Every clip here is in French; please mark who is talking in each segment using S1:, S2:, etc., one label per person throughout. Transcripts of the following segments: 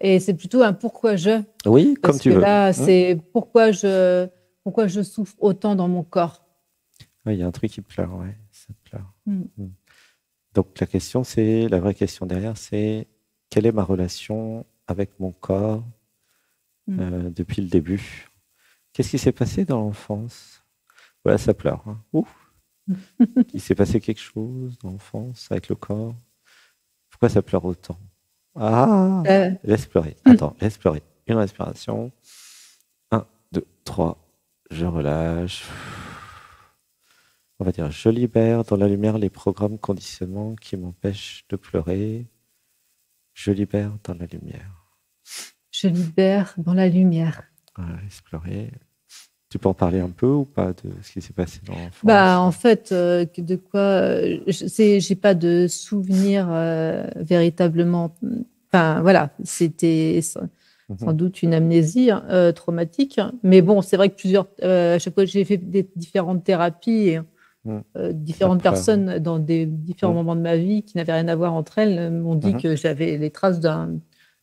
S1: Et c'est plutôt un pourquoi je.
S2: Oui, comme
S1: Parce
S2: tu
S1: que
S2: veux.
S1: là, c'est pourquoi je souffre autant dans mon corps.
S2: Oui, il y a un truc qui pleure, ouais, ça pleure.
S1: Mm.
S2: Mm. Donc la vraie question derrière, c'est quelle est ma relation avec mon corps
S1: Mm.
S2: depuis le début? Qu'est-ce qui s'est passé dans l'enfance? Voilà, ça pleure. Hein. Ouh, il s'est passé quelque chose dans l'enfance avec le corps. Pourquoi ça pleure autant? Ah,
S1: Euh,
S2: laisse pleurer. Attends, laisse pleurer. Une respiration. Un, deux, trois. Je relâche. On va dire, je libère dans la lumière les programmes conditionnements qui m'empêchent de pleurer. Je libère dans la lumière.
S1: je libère dans la lumière.
S2: Voilà, laisse pleurer. Tu peux en parler un peu ou pas de ce qui s'est passé dans
S1: Bah,
S2: l'enfance?
S1: en fait, de quoi, j'ai pas de souvenir véritablement. Enfin, voilà, c'était sans
S2: Mhm,
S1: doute une amnésie traumatique. Mais bon, c'est vrai que à chaque fois que j'ai fait des différentes thérapies et
S2: mhm. Ça
S1: différentes
S2: pleure. Hein.
S1: personnes dans des différents
S2: Mhm,
S1: moments de ma vie qui n'avaient rien à voir entre elles m'ont dit
S2: mhm,
S1: que j'avais les traces
S2: mhm,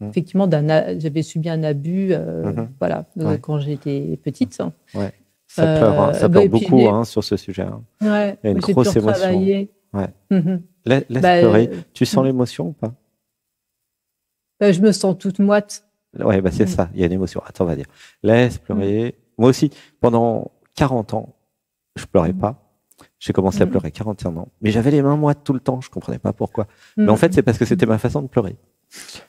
S1: effectivement, j'avais subi un abus,
S2: mhm.
S1: voilà,
S2: Ouais,
S1: quand j'étais petite.
S2: ouais. Ça pleure, hein. Ça
S1: Bah,
S2: pleure
S1: et puis,
S2: beaucoup hein, sur ce sujet. Hein.
S1: ouais,
S2: Il y a une
S1: j'ai pu
S2: grosse émotion.
S1: retravailler.
S2: Ouais.
S1: Mhm.
S2: Laisse
S1: Bah,
S2: pleurer. Tu sens
S1: mm.
S2: l'émotion ou pas?
S1: Bah, je me sens toute moite.
S2: Ouais, bah c'est
S1: Mm.
S2: ça. Il y a une émotion. Attends, on va dire. Laisse
S1: Mm.
S2: pleurer. Moi aussi, pendant 40 ans, je pleurais
S1: Mm.
S2: pas. J'ai commencé à
S1: Mm.
S2: pleurer à 41 ans. Mais j'avais les mains moites tout le temps. Je comprenais pas pourquoi. Mais en fait,
S1: Mm.
S2: c'est parce que c'était ma façon de pleurer.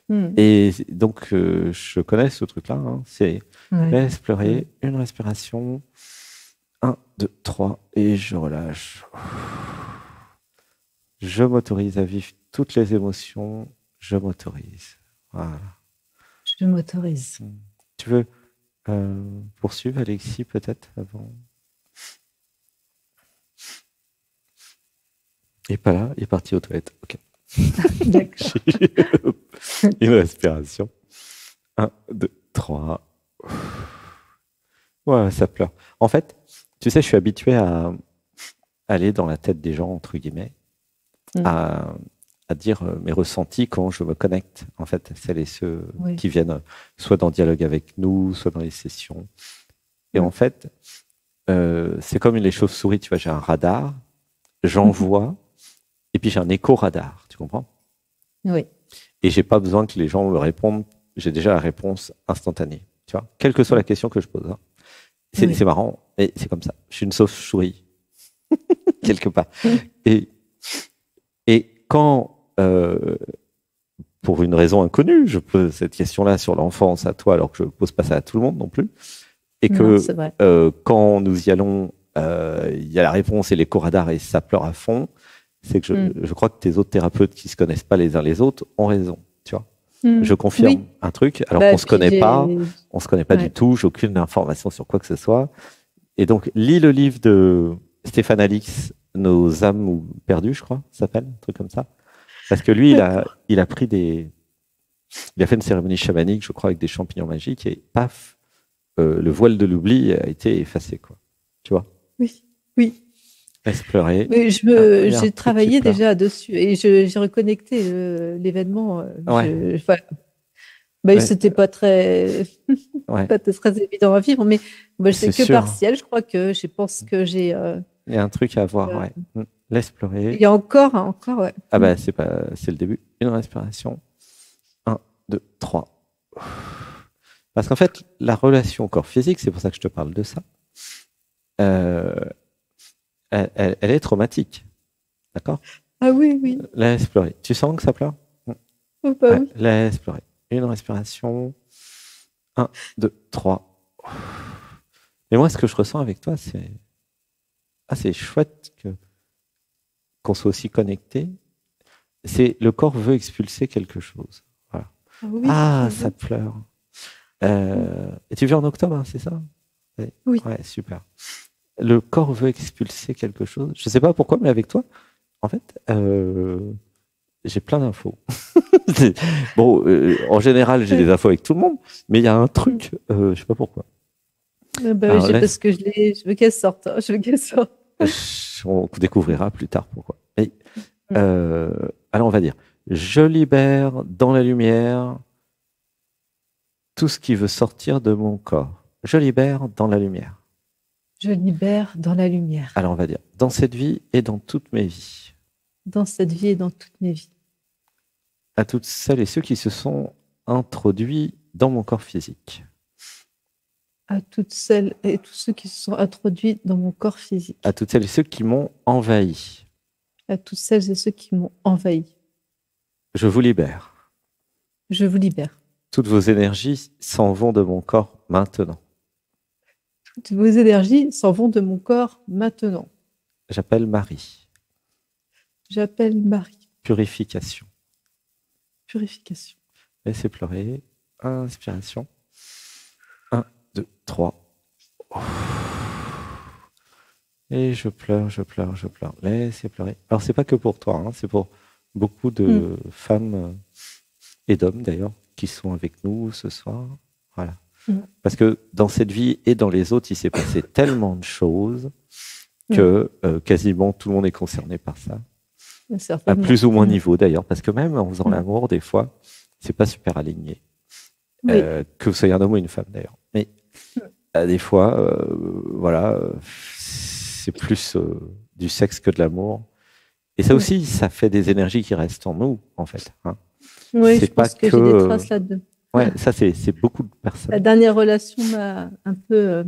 S1: Mm.
S2: Et donc, je connais ce truc-là. Hein. C'est
S1: Ouais.
S2: laisse
S1: Ouais.
S2: pleurer, une respiration, un, deux, trois, et je relâche. Je m'autorise à vivre toutes les émotions. Je m'autorise. Voilà.
S1: Je m'autorise.
S2: Hmm. Tu veux poursuivre, Alexis, peut-être avant? Il est pas là, il est parti aux toilettes. Ok.
S1: D'accord.
S2: Une respiration. Un, deux, trois. Ouais, ça pleure. En fait, tu sais, je suis habitué à aller dans la tête des gens, entre guillemets,
S1: Mm.
S2: à, à dire mes ressentis quand je me connecte, en fait, celles et ceux
S1: Oui.
S2: qui viennent soit dans le dialogue avec nous, soit dans les sessions. Et en
S1: Mm.
S2: fait, c'est comme les chauves-souris, tu vois, j'ai un radar, j'envoie, et puis j'ai un écho-radar, tu comprends?
S1: Oui.
S2: Et j'ai pas besoin que les gens me répondent, j'ai déjà la réponse instantanée, tu vois, quelle que soit la
S1: Mm.
S2: question que je pose. Hein. C'est
S1: Oui.
S2: marrant, et c'est comme ça. Je suis une chauve-souris, quelque part. Et, et quand, pour une raison inconnue, je pose cette question-là sur l'enfance à toi, alors que je ne pose pas ça à tout le monde non plus, et
S1: Non,
S2: que
S1: c'est vrai.
S2: quand nous y allons, il y a la réponse et l'écho radar et ça pleure à fond, c'est que
S1: Mm.
S2: je crois que tes autres thérapeutes qui se connaissent pas les uns les autres ont raison, tu vois.
S1: Mm.
S2: Je confirme
S1: Oui.
S2: un truc, alors
S1: Bah,
S2: qu'on se
S1: puis
S2: connaît pas, on se connaît pas du
S1: ouais.
S2: tout, j'ai aucune information sur quoi que ce soit. Et donc, lis le livre de Stéphane Alix, Nos âmes ou perdues, je crois, ça s'appelle, un truc comme ça. Parce que lui,
S1: D'accord.
S2: il a pris il a fait une cérémonie chamanique, je crois, avec des champignons magiques, et paf, le voile de l'oubli a été effacé, quoi. Tu vois?
S1: Oui. Oui.
S2: Laisse pleurer.
S1: Oui,
S2: Il y a un
S1: j'ai
S2: truc qui
S1: travaillé
S2: pleure.
S1: déjà dessus et j'ai reconnecté l'événement.
S2: Ouais,
S1: Voilà. Bah,
S2: ouais,
S1: c'était pas très,
S2: ouais,
S1: pas très évident à vivre, mais moi,
S2: c'est
S1: c'est que
S2: sûr.
S1: partiel. Je crois que je pense que j'ai.
S2: Il y a un truc à voir,
S1: Euh,
S2: ouais. Laisse
S1: il
S2: pleurer.
S1: y a encore, hein, encore, ouais.
S2: Ah
S1: Mm.
S2: bah, c'est le début. Une respiration. Un, deux, trois. Parce qu'en fait, la relation corps physique, c'est pour ça que je te parle de ça, euh, elle est traumatique. D'accord?
S1: Ah oui, oui.
S2: Laisse pleurer. Tu sens que ça pleure?
S1: Oh, bah
S2: Ouais,
S1: oui.
S2: laisse pleurer. Une respiration. Un, deux, trois. Mais moi, ce que je ressens avec toi, c'est chouette qu'on soit aussi connecté. C'est le corps veut expulser quelque chose. Voilà.
S1: Ah oui,
S2: Ah, ça
S1: oui.
S2: pleure.
S1: Mm.
S2: Et tu viens en octobre, hein, c'est ça? Ouais,
S1: Oui.
S2: ouais, super. Le corps veut expulser quelque chose. Je ne sais pas pourquoi, mais avec toi, en fait, j'ai plein d'infos. Bon, en général, j'ai des infos avec tout le monde, mais il y a un
S1: Mm.
S2: truc, je ne sais pas pourquoi.
S1: Bah oui,
S2: Alors laisse,
S1: parce que je veux qu'elle sorte. Hein, je veux qu'elle sorte.
S2: on découvrira plus tard pourquoi. Mais,
S1: Mm.
S2: alors on va dire, je libère dans la lumière tout ce qui veut sortir de mon corps. Je libère dans la lumière.
S1: Je libère dans la lumière.
S2: Alors on va dire, dans cette vie et dans toutes mes vies.
S1: Dans cette vie et dans toutes mes vies.
S2: À toutes celles et ceux qui se sont introduits dans mon corps physique.
S1: À toutes celles et tous ceux qui se sont introduits dans mon corps physique.
S2: À toutes celles et ceux qui m'ont envahi.
S1: À toutes celles et ceux qui m'ont envahi.
S2: Je vous libère.
S1: Je vous libère.
S2: Toutes vos énergies s'en vont de mon corps maintenant.
S1: Toutes vos énergies s'en vont de mon corps maintenant.
S2: J'appelle Marie.
S1: J'appelle Marie.
S2: Purification.
S1: Purification.
S2: Laissez pleurer. Inspiration. 1, 2, 3. Et je pleure, je pleure, je pleure. Laissez pleurer. Alors, c'est pas que pour toi, hein, c'est pour beaucoup de femmes et d'hommes d'ailleurs qui sont avec nous ce soir. Voilà. Parce que dans cette vie et dans les autres, il s'est passé tellement de choses que quasiment tout le monde est concerné par ça. À plus ou moins niveau d'ailleurs, parce que même en faisant l'amour, des fois, c'est pas super aligné. Que vous soyez un homme ou une femme d'ailleurs. Mais des fois, voilà, c'est plus du sexe que de l'amour. Et ça aussi, ça fait des énergies qui restent en nous, en fait. Hein.
S1: Oui, je pense que j'ai des traces là-dedans.
S2: Ouais, ça, c'est beaucoup de personnes.
S1: La dernière relation m'a un peu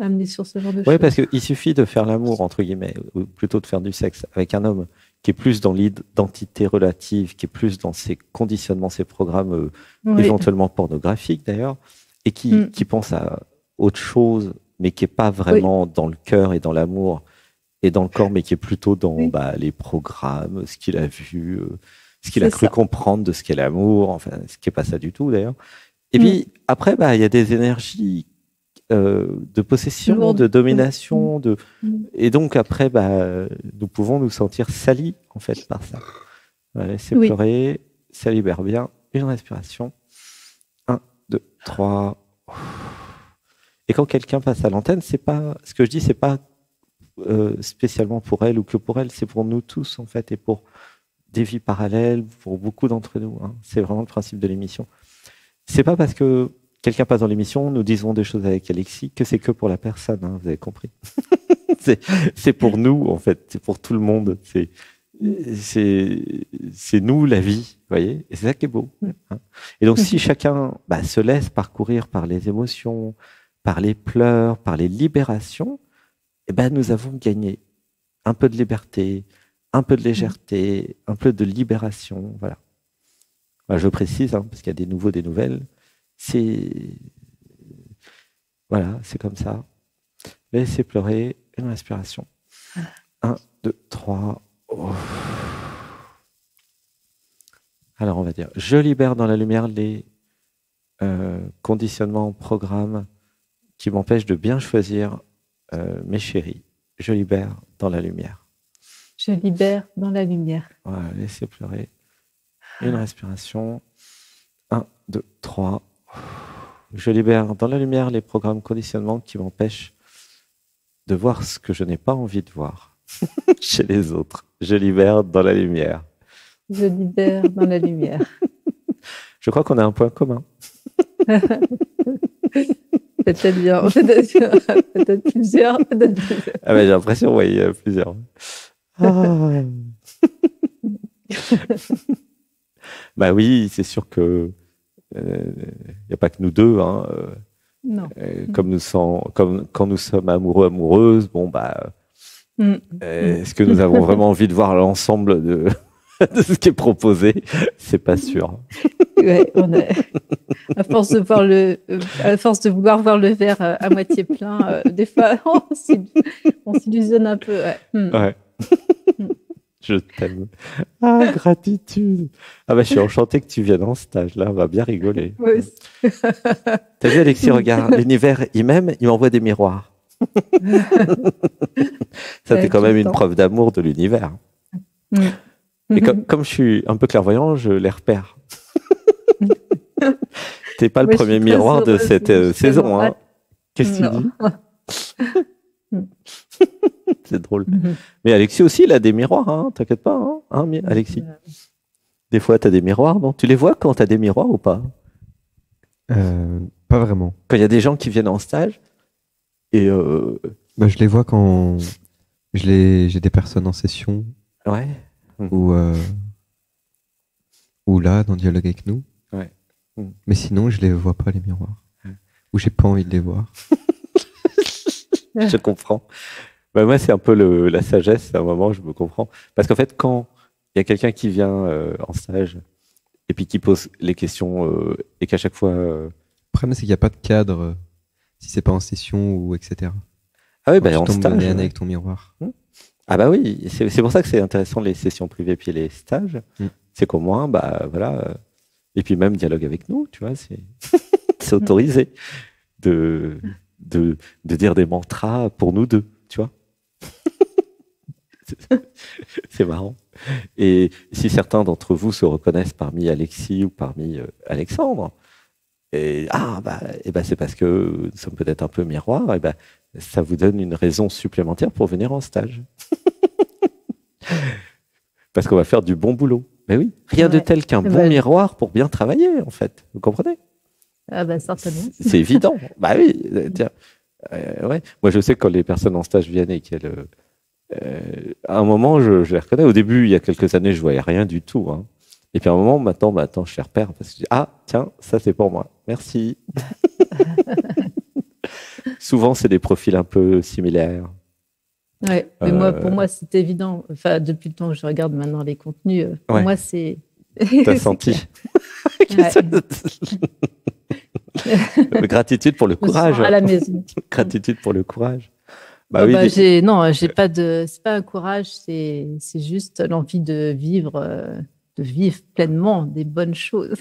S1: amené sur ce genre de choses.
S2: Oui, parce qu'il suffit de faire l'amour, entre guillemets, ou plutôt de faire du sexe avec un homme qui est plus dans l'identité relative, qui est plus dans ses conditionnements, ses programmes éventuellement pornographiques d'ailleurs, et qui pense à autre chose, mais qui n'est pas vraiment dans le cœur et dans l'amour et dans le corps, mais qui est plutôt dans les programmes, ce qu'il a vu, ce qu'il a cru comprendre de ce qu'est l'amour, enfin, ce qui n'est pas ça du tout d'ailleurs. Et puis après, il y a des énergies de possession, de domination, et donc après, nous pouvons nous sentir salis en fait par ça. Laissez pleurer, ça libère bien. Une respiration. 1, 2, 3. Et quand quelqu'un passe à l'antenne, c'est pas ce que je dis, c'est pas spécialement pour elle ou que pour elle, c'est pour nous tous en fait, et pour des vies parallèles, pour beaucoup d'entre nous. Hein. C'est vraiment le principe de l'émission. C'est pas parce que quelqu'un passe dans l'émission, nous disons des choses avec Alexis, que c'est que pour la personne, hein, vous avez compris. c'est pour nous, en fait, c'est pour tout le monde. C'est nous la vie, vous voyez, et c'est ça qui est beau. Hein. Et donc, si chacun se laisse parcourir par les émotions, par les pleurs, par les libérations, nous avons gagné un peu de liberté, un peu de légèreté, un peu de libération, voilà. Je précise, hein, parce qu'il y a des nouveaux, des nouvelles. Voilà, c'est comme ça. Laissez pleurer, une respiration. 1, 2, 3. Alors on va dire, je libère dans la lumière les conditionnements, programmes qui m'empêchent de bien choisir mes chéris. Je libère dans la lumière.
S1: Je libère dans la lumière.
S2: Voilà, laissez pleurer. Une respiration. 1, 2, 3. Je libère dans la lumière les programmes conditionnements qui m'empêchent de voir ce que je n'ai pas envie de voir chez les autres. Je libère dans la lumière.
S1: Je libère dans la lumière.
S2: Je crois qu'on a un point commun.
S1: Peut-être bien. Peut-être plusieurs.
S2: Ah j'ai l'impression, oui, il y a plusieurs. Oui, c'est sûr que il n'y a pas que nous deux. Hein,
S1: non.
S2: Comme quand nous sommes amoureux, amoureuses, est-ce que nous avons vraiment envie de voir l'ensemble de ce qui est proposé? C'est pas sûr.
S1: Ouais, à force de vouloir voir le verre à moitié plein, des fois on s'illusionne un peu.
S2: Ouais. Je t'aime. Gratitude. Je suis enchanté que tu viennes en stage. Là, on va bien rigoler.
S1: Oui.
S2: T'as vu, Alexis, regarde, l'univers, il m'aime, il m'envoie des miroirs. Ça, c'est quand même une preuve d'amour de l'univers. Et comme je suis un peu clairvoyant, je les repère. T'es pas le premier miroir de cette saison. Hein. Qu'est-ce que tu dis? C'est drôle. Mais Alexis aussi, il a des miroirs, hein, t'inquiète pas, hein, Alexis. Des fois, tu as des miroirs, non? Tu les vois quand tu as des miroirs ou pas?
S3: Pas vraiment.
S2: Quand il y a des gens qui viennent en stage et
S3: Je les vois quand j'ai des personnes en session
S2: ouais.
S3: ou là, dans Dialogue avec nous.
S2: Ouais.
S3: Mais sinon, je les vois pas, les miroirs.
S2: Ouais.
S3: Ou j'ai pas envie de les voir.
S2: Je comprends. Bah, moi, c'est un peu la sagesse, à un moment, je me comprends. Parce qu'en fait, quand il y a quelqu'un qui vient en stage et puis qui pose les questions et qu'à chaque fois...
S3: Le problème, c'est qu'il n'y a pas de cadre si c'est pas en session ou etc.
S2: Ah oui,
S3: Quand
S2: bah,
S3: tu
S2: en
S3: tombes
S2: stage...
S3: le nez à nez avec ton miroir.
S2: Ah bah oui, c'est pour ça que c'est intéressant les sessions privées puis les stages. C'est qu'au moins, bah voilà. Et puis même dialogue avec nous, tu vois, c'est autorisé de dire des mantras pour nous deux, tu vois. C'est marrant. Et si certains d'entre vous se reconnaissent parmi Alexis ou parmi Alexandre, et c'est parce que nous sommes peut-être un peu miroirs, et ça vous donne une raison supplémentaire pour venir en stage. Parce qu'on va faire du bon boulot. Mais oui, rien de tel qu'un bon miroir pour bien travailler, en fait. Vous comprenez?
S1: Ah bah certainement.
S2: C'est évident. Bah oui. Tiens. Ouais. Moi, je sais que quand les personnes en stage viennent et qu'elles... à un moment, je les reconnais. Au début, il y a quelques années, je voyais rien du tout. Hein. Et puis à un moment, maintenant, je les repère parce que je dis, ah, tiens, ça c'est pour moi. Merci. Souvent, c'est des profils un peu similaires.
S1: Ouais, mais pour moi, c'est évident. Enfin, depuis le temps que je regarde maintenant les contenus, pour moi, c'est.
S2: T'as senti. Gratitude pour le courage.
S1: À la maison.
S2: Gratitude pour le courage.
S1: Non, j'ai pas de. C'est pas un courage, c'est juste l'envie de vivre pleinement des bonnes choses.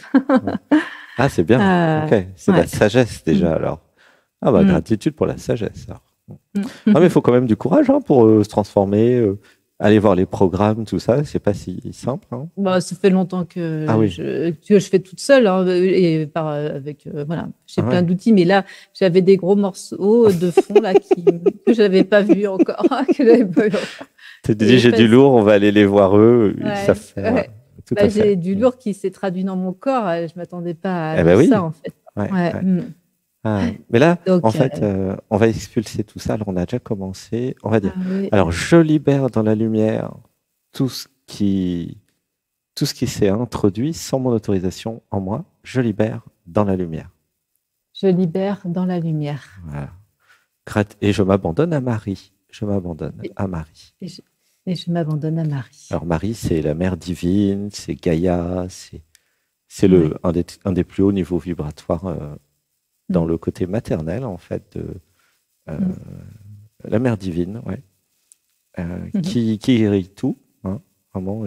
S2: Ah, c'est bien. Ok, c'est la sagesse déjà alors. Ah gratitude pour la sagesse. Alors. Ah, mais il faut quand même du courage pour se transformer, aller voir les programmes, tout ça. C'est pas si simple. Hein.
S1: Ça fait longtemps que je fais toute seule et voilà. J'ai plein d'outils, mais là j'avais des gros morceaux de fond là que j'avais pas vu encore, que j'avais pas vu encore.
S2: Tu te dis j'ai du lourd, on va aller les voir eux. Ça fait,
S1: j'ai du lourd qui s'est traduit dans mon corps. Je m'attendais pas à ça en fait.
S2: Mais là, donc, en fait, on va expulser tout ça. Alors, on a déjà commencé. On va dire. Alors, je libère dans la lumière tout ce qui s'est introduit sans mon autorisation en moi. Je libère dans la lumière.
S1: Je libère dans la lumière.
S2: Voilà. Et je m'abandonne à Marie. Je m'abandonne à Marie.
S1: Et je m'abandonne à Marie.
S2: Alors, Marie, c'est la mère divine, c'est Gaïa, c'est un des plus hauts niveaux vibratoires. Dans le côté maternel, en fait, de la mère divine, qui guérit tout, hein, vraiment.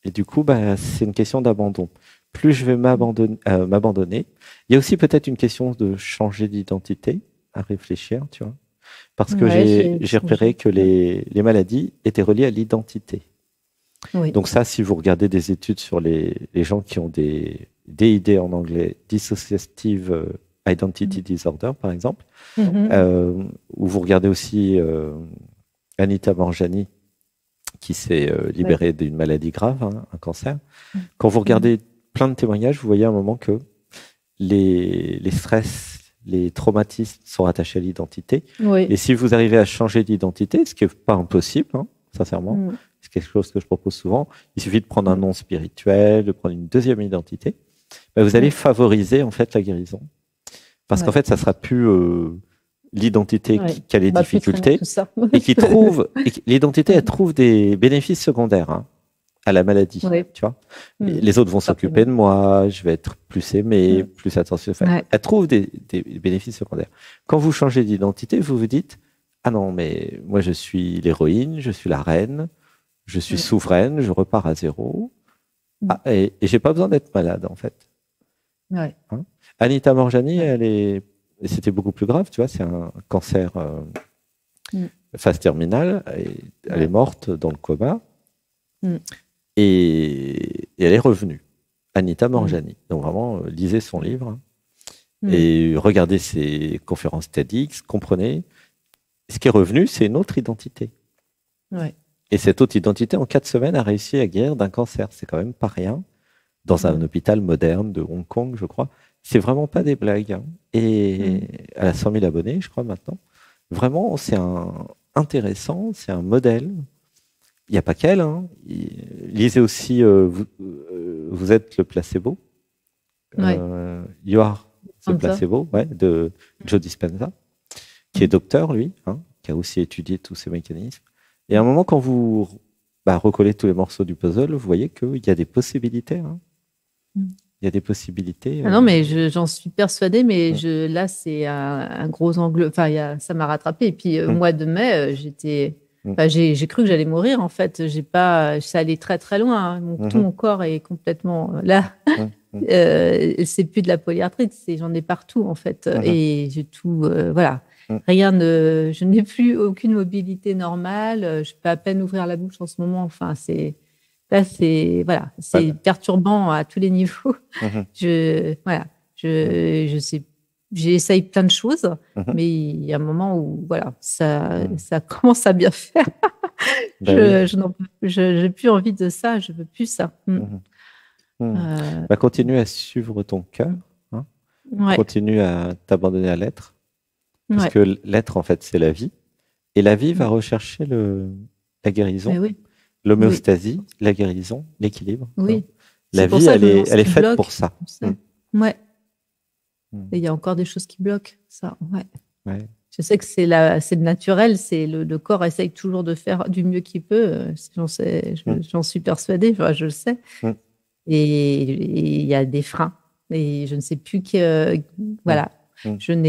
S2: Et du coup, c'est une question d'abandon. Plus je vais m'abandonner, il y a aussi peut-être une question de changer d'identité, à réfléchir, tu vois. Parce que j'ai repéré que les maladies étaient reliées à l'identité. Oui. Donc ça, si vous regardez des études sur les gens qui ont des DID en anglais, Dissociative Identity Disorder, par exemple, où vous regardez aussi Anita Morjani, qui s'est libérée d'une maladie grave, un cancer. Quand vous regardez plein de témoignages, vous voyez à un moment que les stress, les traumatismes sont attachés à l'identité. Oui. Et si vous arrivez à changer d'identité, ce qui n'est pas impossible, sincèrement, c'est quelque chose que je propose souvent, il suffit de prendre un nom spirituel, de prendre une deuxième identité, vous allez favoriser en fait la guérison. Parce qu'en fait, ça sera plus l'identité qui a les difficultés et qui trouve l'identité, elle trouve des bénéfices secondaires à la maladie. Tu vois, les autres vont s'occuper de moi, je vais être plus aimé, plus attentionné. Enfin, elle trouve des bénéfices secondaires. Quand vous changez d'identité, vous vous dites ah non, mais moi je suis l'héroïne, je suis la reine, je suis souveraine, je repars à zéro. Et j'ai pas besoin d'être malade en fait. Anita Morjani, c'était beaucoup plus grave, tu vois, c'est un cancer phase terminale, elle est morte dans le coma et elle est revenue. Anita Morjani. Donc vraiment, lisez son livre et regardez ses conférences TEDx, comprenez. Ce qui est revenu, c'est une autre identité. Et cette autre identité, en 4 semaines, a réussi à guérir d'un cancer. C'est quand même pas rien. dans un hôpital moderne de Hong Kong, je crois. C'est vraiment pas des blagues. Hein. Et elle a 100 000 abonnés, je crois, maintenant. Vraiment, c'est intéressant, c'est un modèle. Il n'y a pas qu'elle. Hein. Lisez aussi Vous êtes le placebo. You are the placebo, de Joe Dispenza, qui est docteur, lui, hein, qui a aussi étudié tous ces mécanismes. Et à un moment, quand vous recollez tous les morceaux du puzzle, vous voyez qu'il y a des possibilités. Hein. Il y a des possibilités.
S1: Ah non, mais j'en suis persuadée, mais là, c'est un gros angle. Enfin, ça m'a rattrapé. Et puis, au mois de mai, j'ai cru que j'allais mourir, en fait. Ça allait très, très loin. Hein. Tout mon corps est complètement là. C'est plus de la polyarthrite, j'en ai partout, en fait. Et j'ai tout. Voilà. Je n'ai plus aucune mobilité normale. Je peux à peine ouvrir la bouche en ce moment. Enfin, c'est perturbant à tous les niveaux. Je sais, j'essaye plein de choses, mais il y a un moment où ça commence à bien faire. Je n'ai plus envie de ça, je veux plus ça.
S2: Continue à suivre ton cœur, hein. Continue à t'abandonner à l'être, parce que l'être, en fait, c'est la vie, et la vie va rechercher la guérison. L'homéostasie, la guérison, l'équilibre.
S1: Oui.
S2: La vie, elle est faite pour ça.
S1: Ouais. Et il y a encore des choses qui bloquent, ça. Ouais. Je sais que c'est le naturel, c'est le corps essaye toujours de faire du mieux qu'il peut. J'en suis persuadée, je le sais. Et il y a des freins. Et je ne sais plus voilà. Je ne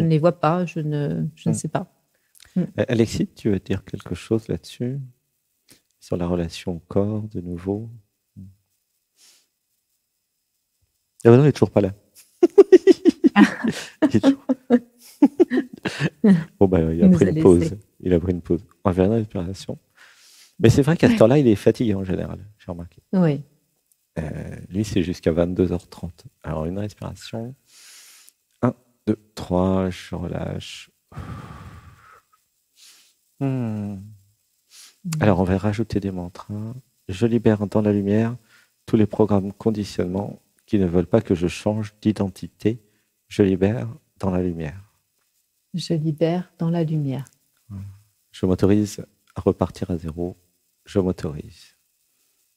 S1: les vois pas. Je ne sais pas.
S2: Alexis, tu veux dire quelque chose là-dessus? Sur la relation au corps, de nouveau? Ah non, il n'est toujours pas là. Il a pris une pause. Il a pris une pause. On verra dans l'inspiration. Mais c'est vrai qu'à ce temps-là, il est fatigué en général, j'ai remarqué.
S1: Oui.
S2: Lui, c'est jusqu'à 22h30. Alors, une respiration. 1, 2, 3, je relâche. Alors, on va rajouter des mantras. Je libère dans la lumière tous les programmes conditionnements qui ne veulent pas que je change d'identité. Je libère dans la lumière.
S1: Je libère dans la lumière.
S2: Je m'autorise à repartir à zéro. Je m'autorise.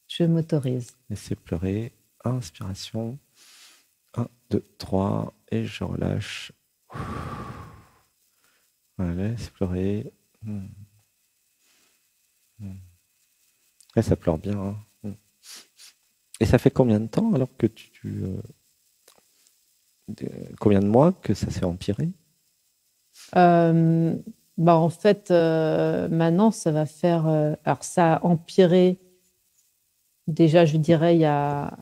S1: Je m'autorise.
S2: Laissez pleurer. Inspiration. 1, 2, 3. Et je relâche. Voilà, laisse pleurer. Ça pleure bien. Hein. Et ça fait combien de temps alors que combien de mois que ça s'est empiré?
S1: En fait, maintenant, ça va faire... alors, ça a empiré, déjà, je dirais, il y a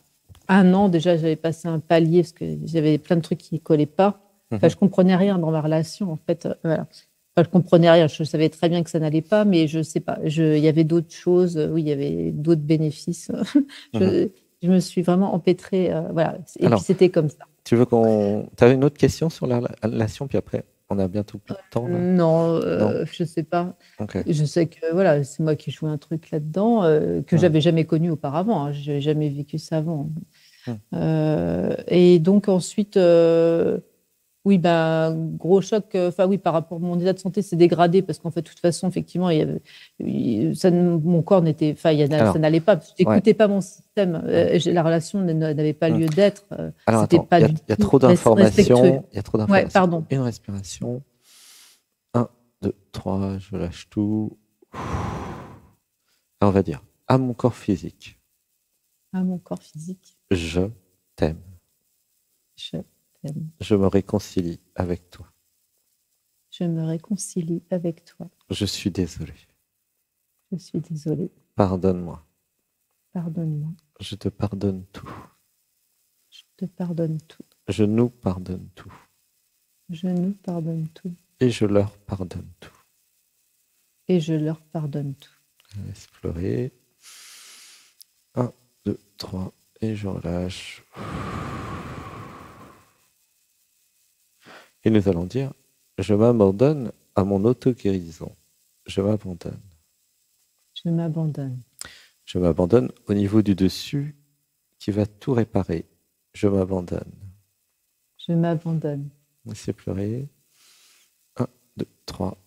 S1: 1 an. Déjà, j'avais passé un palier parce que j'avais plein de trucs qui ne collaient pas. Enfin, je ne comprenais rien dans ma relation, en fait. Voilà. Enfin, je ne comprenais rien. Je savais très bien que ça n'allait pas, mais je ne sais pas. Il y avait d'autres choses. Oui, il y avait d'autres bénéfices. Je me suis vraiment empêtrée. Voilà. Et alors, puis, c'était comme ça.
S2: Tu veux Tu avais une autre question sur la relation, puis après, on a bientôt plus de temps. Là.
S1: Non, je ne sais pas. Okay. Je sais que c'est moi qui joue un truc là-dedans que je n'avais jamais connu auparavant. Hein. Je n'avais jamais vécu ça avant. Et donc, ensuite... oui, gros choc. Par rapport à mon état de santé, c'est dégradé parce qu'en fait, de toute façon, effectivement, mon corps n'était, ça n'allait pas. Je n'écoutais pas mon système. La relation n'avait pas lieu d'être.
S2: Alors, attends, il y a trop d'informations. Il y a trop d'informations.
S1: Ouais, pardon.
S2: Une respiration. 1, 2, 3, je lâche tout. Alors, on va dire à mon corps physique.
S1: À mon corps physique.
S2: Je t'aime. Je me réconcilie avec toi.
S1: Je me réconcilie avec toi.
S2: Je suis désolé.
S1: Je suis désolée.
S2: Pardonne-moi.
S1: Pardonne-moi.
S2: Je te pardonne tout.
S1: Je te pardonne tout.
S2: Je nous pardonne tout.
S1: Je nous pardonne tout.
S2: Et je leur pardonne tout.
S1: Et je leur pardonne tout.
S2: Laisse pleurer. 1, 2, 3. Et je relâche. Et nous allons dire, je m'abandonne à mon auto-guérison. Je m'abandonne.
S1: Je m'abandonne.
S2: Je m'abandonne au niveau du dessus qui va tout réparer. Je m'abandonne.
S1: Je m'abandonne.
S2: Laissez pleurer. 1, 2, 3.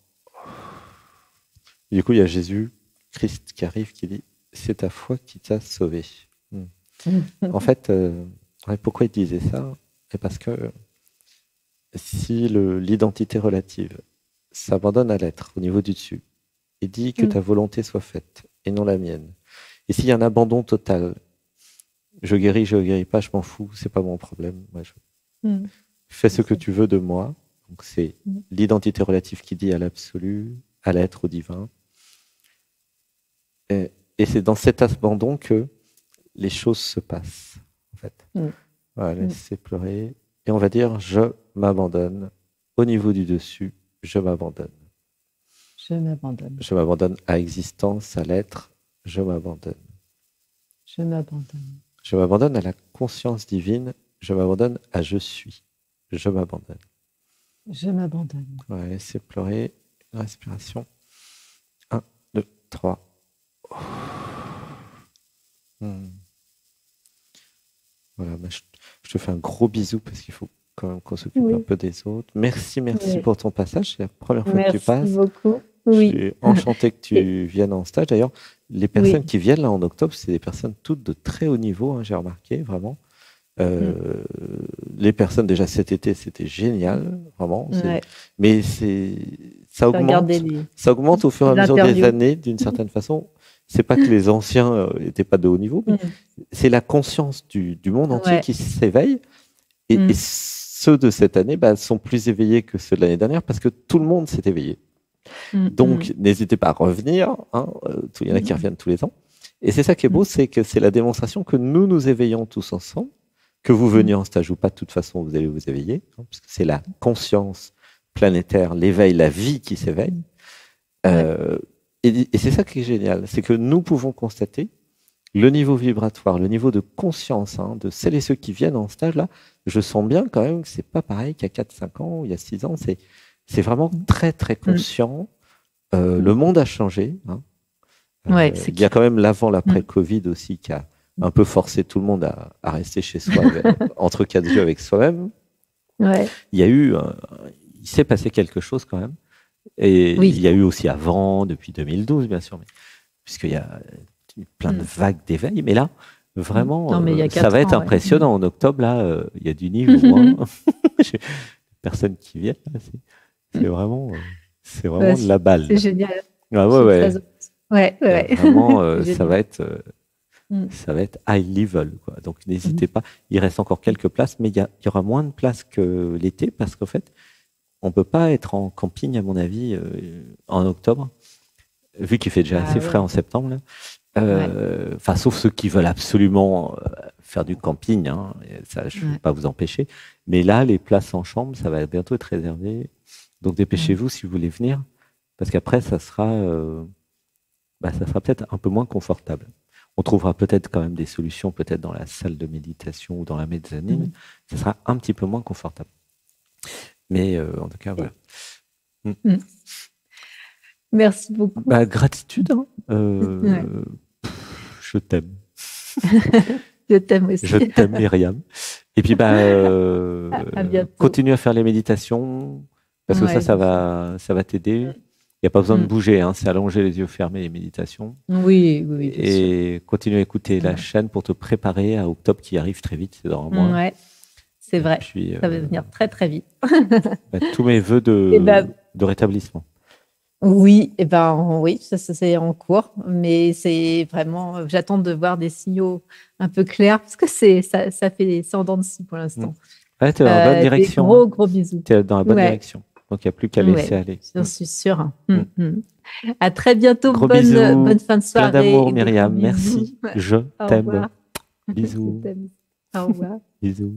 S2: Et du coup, il y a Jésus, Christ qui arrive, qui dit « C'est ta foi qui t'a sauvé ». En fait, pourquoi il disait ça? C'est parce que si l'identité relative s'abandonne à l'être au niveau du dessus et dit que ta volonté soit faite et non la mienne, et s'il y a un abandon total, je guéris pas, je m'en fous, c'est pas mon problème. Moi, fais ce que tu veux de moi. Donc c'est l'identité relative qui dit à l'absolu, à l'être, au divin. Et c'est dans cet abandon que les choses se passent, en fait. Voilà, laissez pleurer. Et on va dire, je m'abandonne. Au niveau du dessus, je m'abandonne.
S1: Je m'abandonne.
S2: Je m'abandonne à l'existence, à l'être. Je m'abandonne.
S1: Je m'abandonne.
S2: Je m'abandonne à la conscience divine. Je m'abandonne à je suis. Je m'abandonne.
S1: Je m'abandonne.
S2: Ouais, laissez pleurer. Une respiration. 1, 2, 3. Voilà, je te fais un gros bisou parce qu'il faut quand même qu'on s'occupe un peu des autres. Merci pour ton passage. C'est la première fois que tu passes.
S1: Merci beaucoup.
S2: Je suis enchanté que tu viennes en stage. D'ailleurs, les personnes qui viennent là en octobre, c'est des personnes toutes de très haut niveau, hein, j'ai remarqué, vraiment. Les personnes déjà cet été, c'était génial, vraiment. Mais ça augmente au fur et à mesure des années, d'une certaine façon. C'est pas que les anciens n'étaient pas de haut niveau, mais c'est la conscience du monde entier qui s'éveille. Et ceux de cette année sont plus éveillés que ceux de l'année dernière parce que tout le monde s'est éveillé. Donc, n'hésitez pas à revenir. Hein, il y en a qui reviennent tous les ans. Et c'est ça qui est beau, c'est que c'est la démonstration que nous éveillons tous ensemble. Que vous veniez en stage ou pas, de toute façon, vous allez vous éveiller. Hein, parce que c'est la conscience planétaire, l'éveil, la vie qui s'éveille. Et c'est ça qui est génial, c'est que nous pouvons constater le niveau vibratoire, le niveau de conscience de celles et ceux qui viennent en stage. Là, je sens bien quand même que c'est pas pareil qu'il y a 4-5 ans ou il y a 6 ans. C'est vraiment très, très conscient. Le monde a changé. Hein. Il y a quand même l'avant, l'après-Covid aussi qui a un peu forcé tout le monde à rester chez soi, entre quatre yeux avec soi-même. Il y a eu, il s'est passé quelque chose quand même. Et il y a eu aussi avant, depuis 2012, bien sûr, puisqu'il y a plein de vagues d'éveil. Mais là, vraiment, ça va être impressionnant. En octobre, là, il y a du niveau. Personne qui vient. C'est vraiment de la balle.
S1: C'est génial.
S2: Vraiment, ça va être high level, quoi. Donc, n'hésitez pas. Il reste encore quelques places, mais il y aura moins de places que l'été parce qu'en fait, on peut pas être en camping, à mon avis, en octobre, vu qu'il fait déjà assez frais en septembre. Enfin, sauf ceux qui veulent absolument faire du camping, hein, ça, je ne vais pas vous empêcher. Mais là, les places en chambre, ça va bientôt être réservé. Donc, dépêchez-vous si vous voulez venir, parce qu'après, ça sera peut-être un peu moins confortable. On trouvera peut-être quand même des solutions, peut-être dans la salle de méditation ou dans la mezzanine. Ça sera un petit peu moins confortable. Mais en tout cas, voilà.
S1: Merci beaucoup.
S2: Gratitude. Hein. Je t'aime.
S1: Je t'aime aussi.
S2: Je t'aime, Myriam. Et puis, continue à faire les méditations, parce que ça va t'aider. Il n'y a pas besoin de bouger, hein, c'est allonger les yeux fermés, les méditations.
S1: Oui.
S2: Et continue à écouter la chaîne pour te préparer à octobre qui arrive très vite, c'est dans un mois.
S1: Ouais, c'est vrai. Puis, ça va venir très, très vite.
S2: Tous mes voeux de rétablissement.
S1: Oui, oui, ça c'est en cours, mais c'est vraiment, j'attends de voir des signaux un peu clairs parce que ça fait 100 dents de scie pour l'instant.
S2: Ouais, tu es dans la bonne direction.
S1: Gros bisous.
S2: Tu es dans la bonne direction. Donc, il n'y a plus qu'à laisser aller.
S1: J'en suis sûre. À très bientôt.
S2: Bonne
S1: fin de soirée.
S2: Plein d'amour, Myriam. Merci. Je t'aime. Bisous.
S1: Au revoir.
S2: Bisous.